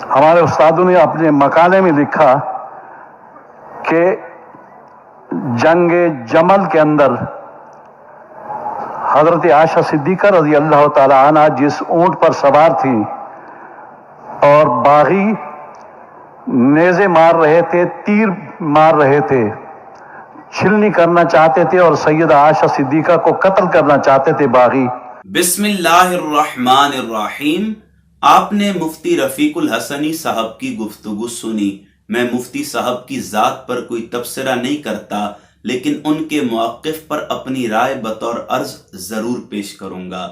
ہمارے استادوں نے اپنے مقالے میں لکھا کہ جنگ جمل کے اندر حضرت عائشہ صدیقہ رضی اللہ تعالی عنہ جس اونٹ پر سوار تھی اور باغی نیزے مار رہے تھے، تیر مار رہے تھے، چھلنی کرنا چاہتے تھے اور سیدہ عائشہ صدیقہ کو قتل کرنا چاہتے تھے باغی۔ بسم اللہ الرحمن الرحیم۔ آپ نے مفتی رفیق الحسنی صاحب کی گفتگو سنی۔ میں مفتی صاحب کی ذات پر کوئی تبصرہ نہیں کرتا، لیکن ان کے موقف پر اپنی رائے بطور عرض ضرور پیش کروں گا۔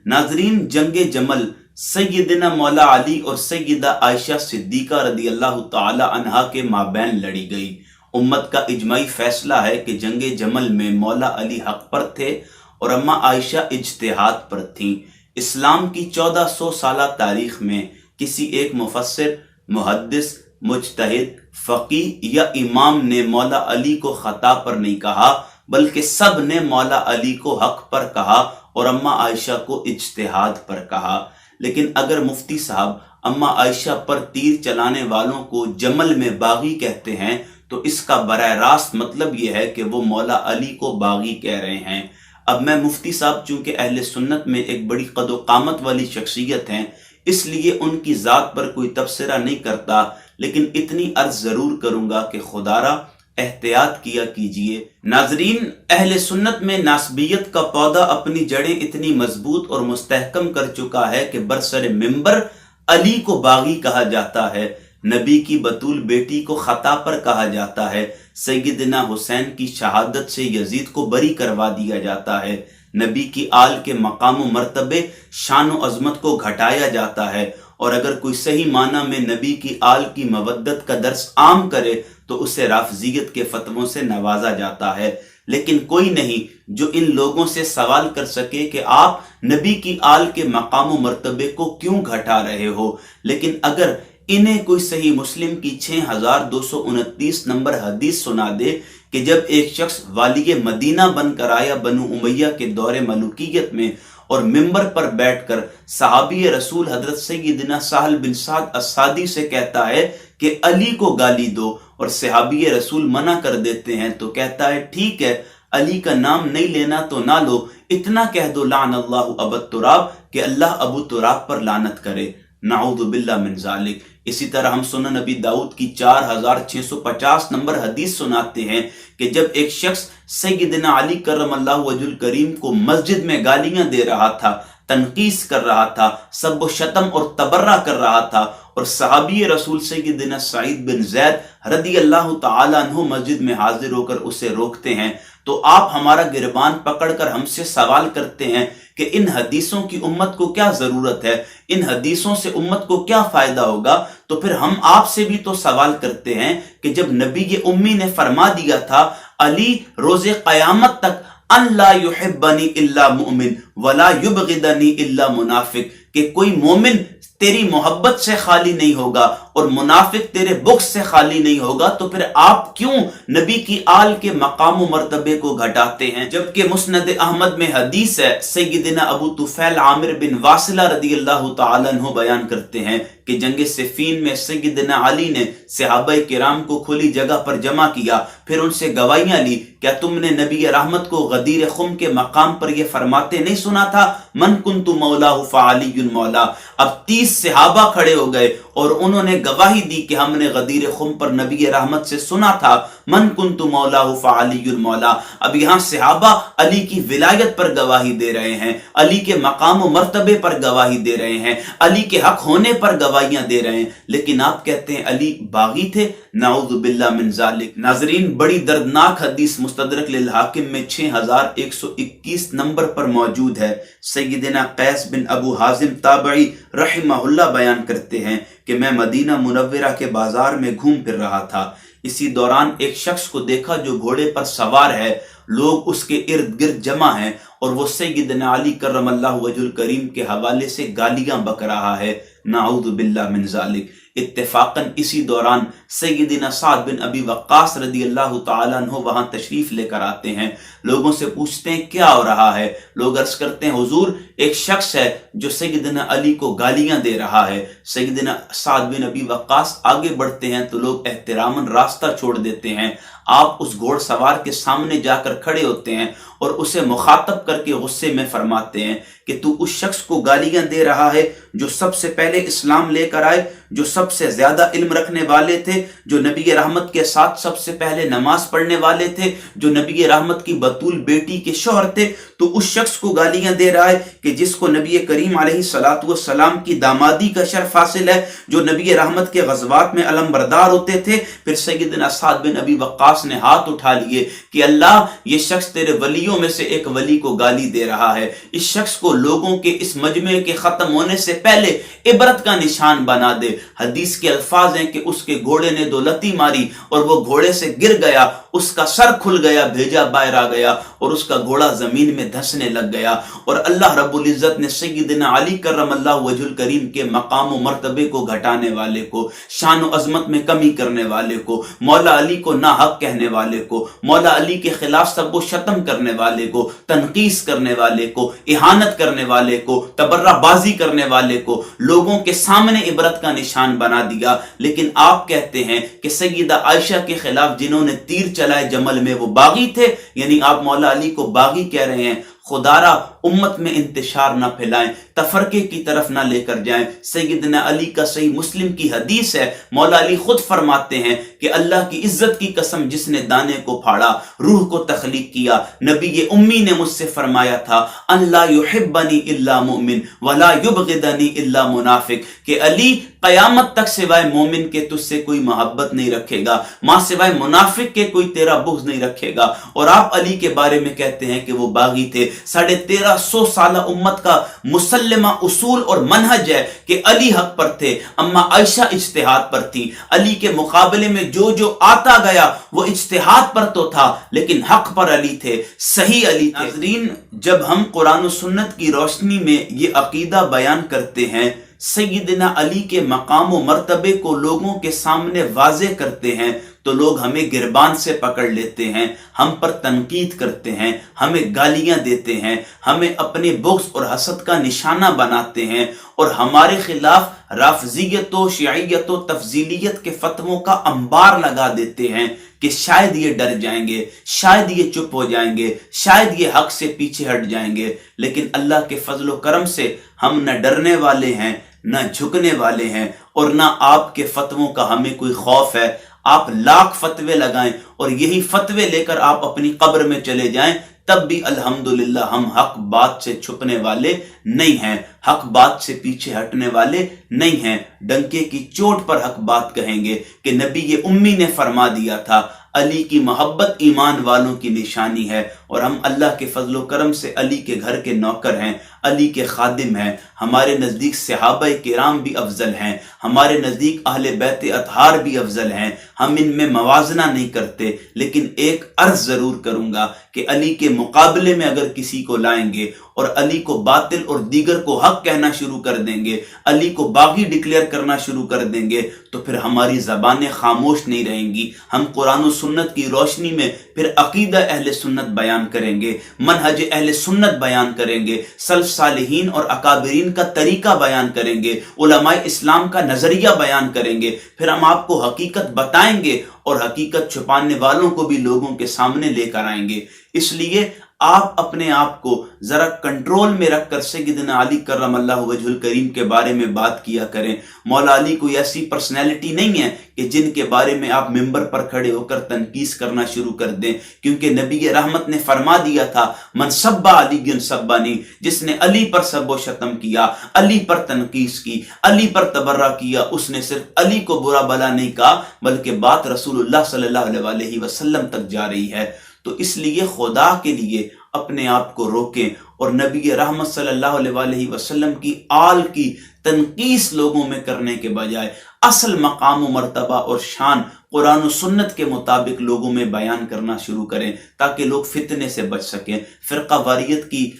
ناظرین، جنگ جمل سیدنا مولا علی اور سیدہ عائشہ صدیقہ رضی اللہ تعالی عنہا کے مابین لڑی گئی۔ امت کا اجماعی فیصلہ ہے کہ جنگ جمل میں مولا علی حق پر تھے اور اماں عائشہ اجتہاد پر تھیں۔ اسلام کی 1400 سالہ تاریخ میں کسی ایک مفسر، محدث، مجتہد، فقیہ یا امام نے مولا علی کو خطا پر نہیں کہا، بلکہ سب نے مولا علی کو حق پر کہا اور اماں عائشہ کو اجتہاد پر کہا۔ لیکن اگر مفتی صاحب اماں عائشہ پر تیر چلانے والوں کو جمل میں باغی کہتے ہیں تو اس کا براہ راست مطلب یہ ہے کہ وہ مولا علی کو باغی کہہ رہے ہیں۔ اب میں مفتی صاحب چونکہ اہل سنت میں ایک بڑی قد و قامت والی شخصیت ہیں، اس لیے ان کی ذات پر کوئی تبصرہ نہیں کرتا، لیکن اتنی عرض ضرور کروں گا کہ خدارا احتیاط کیا کیجئے۔ ناظرین، اہل سنت میں ناسبیت کا پودا اپنی جڑیں اتنی مضبوط اور مستحکم کر چکا ہے کہ برسر منبر علی کو باغی کہا جاتا ہے، نبی کی بطول بیٹی کو خطا پر کہا جاتا ہے، سیدنا حسین کی شہادت سے یزید کو بری کروا دیا جاتا ہے، نبی کی آل کے مقام و مرتبے، شان و عظمت کو گھٹایا جاتا ہے، اور اگر کوئی صحیح معنی میں نبی کی آل کی مودت کا درس عام کرے تو اسے رافضیت کے فتووں سے نوازا جاتا ہے۔ لیکن کوئی نہیں جو ان لوگوں سے سوال کر سکے کہ آپ نبی کی آل کے مقام و مرتبے کو کیوں گھٹا رہے ہو۔ لیکن اگر انہیں کوئی صحیح مسلم کی 6229 نمبر حدیث سنا دے کہ جب ایک شخص والی مدینہ بن کر آیا بنو امیہ کے دور ملوکیت میں اور منبر پر بیٹھ کر صحابی رسول حضرت سیدنا سہل بن سعد الساعدی سے کہتا ہے کہ علی کو گالی دو، اور صحابی رسول منع کر دیتے ہیں تو کہتا ہے ٹھیک ہے، علی کا نام نہیں لینا تو نہ لو، اتنا کہہ دو لعن اللہ ابا تراب، کہ اللہ ابو تراب پر لعنت کرے، نعوذ باللہ من ذالک۔ اسی طرح ہم سنن نبی داؤد کی 4650 نمبر حدیث سناتے ہیں کہ جب ایک شخص سیدنا علی کرم اللہ وجہ الکریم کو مسجد میں گالیاں دے رہا تھا، تنقیص کر رہا تھا، سب و شتم اور تبرہ کر رہا تھا، اور صحابی رسول سیدنا سعید بن زید رضی اللہ تعالی عنہ مسجد میں حاضر ہو کر اسے روکتے ہیں، تو آپ ہمارا گربان پکڑ کر ہم سے سوال کرتے ہیں کہ ان حدیثوں کی امت کو کیا ضرورت ہے، ان حدیثوں سے امت کو کیا فائدہ ہوگا؟ تو پھر ہم آپ سے بھی تو سوال کرتے ہیں کہ جب نبی امی نے فرما دیا تھا علی روز قیامت تک ان لا یحبنی الا مؤمن ولا یبغضنی الا منافق، کہ کوئی مومن تیری محبت سے خالی نہیں ہوگا اور منافق تیرے بغض سے خالی نہیں ہوگا، تو پھر آپ کیوں نبی کی آل کے مقام و مرتبے کو گھٹاتے ہیں؟ جبکہ مسند احمد میں حدیث ہے، سیدنا ابو طفیل عامر بن واصلہ رضی اللہ تعالی عنہ بیان کرتے ہیں کہ جنگ صفین میں سیدنا علی نے صحابہ کرام کو کھلی جگہ پر جمع کیا، پھر ان سے گواہیاں لی، کیا تم نے نبی رحمت کو غدیر خم کے مقام پر یہ فرماتے نہیں سنا تھا من کنت مولاہ فعلی مولا؟ اب 30 صحابہ کھڑے ہو گئے اور انہوں نے گواہی دی کہ ہم نے غدیر خم پر نبی رحمت سے سنا تھا من کنت مولاہ فعلی مولا۔ اب یہاں صحابہ علی کی ولایت پر گواہی دے رہے ہیں، علی کے مقام و مرتبے پر گواہی دے رہے ہیں، علی کے حق ہونے پر گواہیاں دے رہے ہیں، لیکن آپ کہتے ہیں علی باغی تھے، نعوذ باللہ من ذالک۔ ناظرین، بڑی دردناک حدیث مستدرک للحاکم میں 6121 نمبر پر موجود ہے۔ سیدنا قیس بن ابو حازم تابعی رحمہ اللہ بیان کرتے ہیں کہ میں مدینہ منورہ کے بازار میں گھوم پھر رہا تھا، اسی دوران ایک شخص کو دیکھا جو گھوڑے پر سوار ہے، لوگ اس کے ارد گرد جمع ہیں اور وہ سیدنا علی کرم اللہ وجہ الکریم کے حوالے سے گالیاں بک رہا ہے، نعوذ باللہ من ذالک۔ اتفاقاً اسی دوران سیدنا سعد بن ابی وقاص رضی اللہ تعالیٰ عنہ وہاں تشریف لے کر آتے ہیں، لوگوں سے پوچھتے ہیں کیا ہو رہا ہے، لوگ عرض کرتے ہیں حضور ایک شخص ہے جو سیدنا علی کو گالیاں دے رہا ہے۔ سیدنا سعد بن ابی وقاص آگے بڑھتے ہیں تو لوگ احتراماً راستہ چھوڑ دیتے ہیں۔ آپ اس گھوڑ سوار کے سامنے جا کر کھڑے ہوتے ہیں اور اسے مخاطب کر کے غصے میں فرماتے ہیں کہ تو اس شخص کو گالیاں دے رہا ہے جو سب سے پہلے اسلام لے کر آئے، جو سب سے زیادہ علم رکھنے والے تھے، جو نبی رحمت کے ساتھ سب سے پہلے نماز پڑھنے والے تھے، جو نبی رحمت کی بطول بیٹی کے شوہر تھے، تو اس شخص کو گالیاں دے رہا ہے کہ جس کو نبی کریم علیہ السلام کی دامادی کا شرف حاصل ہے، جو نبی رحمت کے غزوات میں علم بردار ہوتے تھے۔ پھر سیدنا سعد بن ابی وقاص نے ہاتھ اٹھا لیے کہ اللہ، یہ شخص تیرے ولیوں میں سے ایک ولی کو گالی دے رہا ہے، اس شخص کو لوگوں کے اس مجمع کے ختم ہونے سے پہلے عبرت کا نشان بنا دے۔ حدیث کے الفاظ ہیں کہ اس کے گھوڑے نے 2 لتی ماری اور وہ گھوڑے سے گر گیا، اس کا سر کھل گیا، بھیجا باہر آ گیا اور اس کا گھوڑا زمین میں دھنسنے لگ گیا۔ اور اللہ رب العزت نے سیدنا علی کرم اللہ وجہ الکریم کے مقام و مرتبے کو گھٹانے والے کو، شان و عظمت میں کمی کرنے والے کو، مولا علی کو ناحق کہنے والے کو، مولا علی کے خلاف سب و شتم کرنے والے کو، تنقیص کرنے والے کو، اہانت کرنے والے کو، تبرہ بازی کرنے والے کو لوگوں کے سامنے عبرت کا نشان بنا دیا۔ لیکن آپ کہتے ہیں کہ سیدہ عائشہ کے خلاف جنہوں نے تیر چلائے جمل میں وہ باغی تھے، یعنی آپ مولا علی کو باغی کہہ رہے ہیں۔ خدارا امت میں انتشار نہ پھیلائیں، تفرقے کی طرف نہ لے کر جائیں۔ سیدنا علی کا صحیح مسلم کی حدیث ہے، مولا علی خود فرماتے ہیں کہ اللہ کی عزت کی قسم جس نے دانے کو پھاڑا، روح کو تخلیق کیا، نبی امی نے مجھ سے فرمایا تھا ان لا یحبنی الا مؤمن ولا یبغضنی الا منافق، کہ علی قیامت تک سوائے مومن کے تجھ سے کوئی محبت نہیں رکھے گا، ماں سوائے منافق کے کوئی تیرا بغض نہیں رکھے گا۔ اور آپ علی کے بارے میں کہتے ہیں کہ وہ باغی تھے۔ 1350 سالہ امت کا مسلمہ اصول اور منہج ہے کہ علی حق پر تھے، اما عائشہ اجتہاد پر تھی۔ علی کے مقابلے میں جو جو آتا گیا وہ اجتہاد پر تو تھا لیکن حق پر علی تھے، صحیح علی تھے۔ ناظرین، جب ہم قرآن و سنت کی روشنی میں یہ عقیدہ بیان کرتے ہیں، سیدنا علی کے مقام و مرتبے کو لوگوں کے سامنے واضح کرتے ہیں، تو لوگ ہمیں گربان سے پکڑ لیتے ہیں، ہم پر تنقید کرتے ہیں، ہمیں گالیاں دیتے ہیں، ہمیں اپنے بغض اور حسد کا نشانہ بناتے ہیں اور ہمارے خلاف رافضیت و شیعیت و تفضیلیت کے فتووں کا انبار لگا دیتے ہیں کہ شاید یہ ڈر جائیں گے، شاید یہ چپ ہو جائیں گے، شاید یہ حق سے پیچھے ہٹ جائیں گے۔ لیکن اللہ کے فضل و کرم سے ہم نہ ڈرنے والے ہیں، نہ جھکنے والے ہیں، اور نہ آپ کے فتووں کا ہمیں کوئی خوف ہے۔ آپ لاکھ فتوے لگائیں اور یہی فتوے لے کر آپ اپنی قبر میں چلے جائیں، تب بھی الحمدللہ ہم حق بات سے چھپنے والے نہیں ہیں، حق بات سے پیچھے ہٹنے والے نہیں ہیں۔ ڈنکے کی چوٹ پر حق بات کہیں گے کہ نبی امی نے فرما دیا تھا علی کی محبت ایمان والوں کی نشانی ہے، اور ہم اللہ کے فضل و کرم سے علی کے گھر کے نوکر ہیں، علی کے خادم ہیں۔ ہمارے نزدیک صحابہ کرام بھی افضل ہیں، ہمارے نزدیک اہل بیت اطہار بھی افضل ہیں، ہم ان میں موازنہ نہیں کرتے۔ لیکن ایک عرض ضرور کروں گا کہ علی کے مقابلے میں اگر کسی کو لائیں گے اور علی کو باطل اور دیگر کو حق کہنا شروع کر دیں گے، علی کو باغی ڈکلیئر کرنا شروع کر دیں گے، تو پھر ہماری زبانیں خاموش نہیں رہیں گی۔ ہم قرآن و سنت کی روشنی میں پھر عقیدہ اہل سنت بیان کریں گے، منہج اہل سنت بیان کریں گے، سلف صالحین اور اکابرین کا طریقہ بیان کریں گے، علماء اسلام کا نظریہ بیان کریں گے۔ پھر ہم آپ کو حقیقت بتائیں گے اور حقیقت چھپانے والوں کو بھی لوگوں کے سامنے لے کر آئیں گے۔ اس لیے آپ اپنے آپ کو ذرا کنٹرول میں رکھ کر سیدنا علی کرم اللہ وجہ الکریم کے بارے میں بات کیا کریں۔ مولا علی کوئی ایسی پرسنالٹی نہیں ہے کہ جن کے بارے میں آپ ممبر پر کھڑے ہو کر تنقید کرنا شروع کر دیں، کیونکہ نبی رحمت نے فرما دیا تھا من سب علی سبانی، جس نے علی پر سب و شتم کیا، علی پر تنقید کی، علی پر تبرہ کیا، اس نے صرف علی کو برا بلا نہیں کہا بلکہ بات رسول اللہ صلی اللہ علیہ وسلم تک جا رہی ہے۔ تو اس لیے خدا کے لیے اپنے آپ کو روکیں اور نبی رحمت صلی اللہ علیہ وسلم کی آل کی تنقیص لوگوں میں کرنے کے بجائے اصل مقام و مرتبہ اور شان قرآن و سنت کے مطابق لوگوں میں بیان کرنا شروع کریں، تاکہ لوگ فتنے سے بچ سکیں، فرقہ واریت کی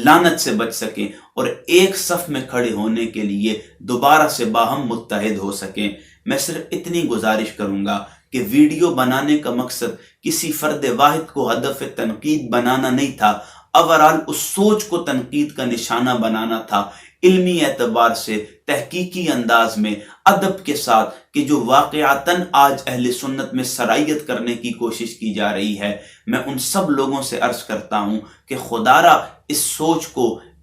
لعنت سے بچ سکیں اور ایک صف میں کھڑے ہونے کے لیے دوبارہ سے باہم متحد ہو سکیں۔ میں صرف اتنی گزارش کروں گا کہ ویڈیو بنانے کا مقصد کسی فرد واحد کو ہدف تنقید بنانا نہیں تھا، اوورال اس سوچ کو تنقید کا نشانہ بنانا تھا، علمی اعتبار سے، تحقیقی انداز میں، ادب کے ساتھ، کہ جو واقعتاً آج اہل سنت میں سرائیت کرنے کی کوشش کی جا رہی ہے۔ میں ان سب لوگوں سے عرض کرتا ہوں کہ خدا را اس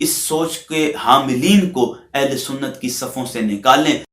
سوچ کے حاملین کو اہل سنت کی صفوں سے نکالیں۔